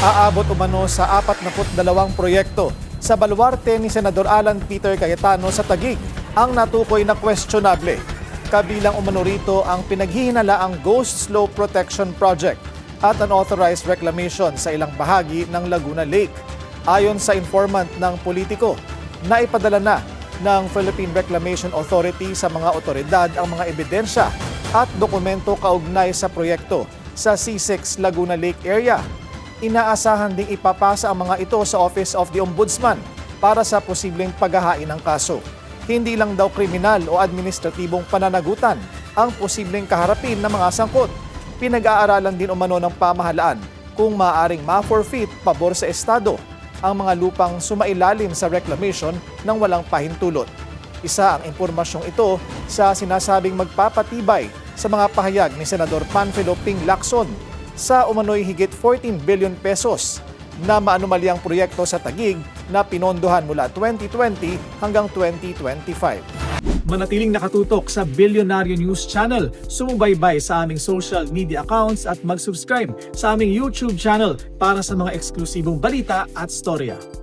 Aabot umano sa 42 proyekto sa baluarte ni Senador Alan Peter Cayetano sa Taguig ang natukoy na questionable. Kabilang umano rito ang pinaghihinalaang Ghost Slope Protection Project at unauthorized reclamation sa ilang bahagi ng Laguna Lake. Ayon sa informant ng politiko, naipadala na ng Philippine Reclamation Authority sa mga otoridad ang mga ebidensya at dokumento kaugnay sa proyekto sa C6 Laguna Lake area. Inaasahan ding ipapasa ang mga ito sa Office of the Ombudsman para sa posibleng paghahain ng kaso. Hindi lang daw kriminal o administratibong pananagutan ang posibleng kaharapin ng mga sangkot. Pinag-aaralan din umano ng pamahalaan kung maaaring ma-forfeit pabor sa Estado ang mga lupang sumailalim sa reclamation ng walang pahintulot. Isa ang impormasyong ito sa sinasabing magpapatibay sa mga pahayag ni Senador Panfilo Ping Lacson sa umano'y higit 14 billion pesos na maanumalyang proyekto sa Taguig na pinondohan mula 2020 hanggang 2025. Manatiling nakatutok sa Bilyonaryo News Channel, sumubaybay sa aming social media accounts at mag-subscribe sa aming YouTube channel para sa mga eksklusibong balita at storya.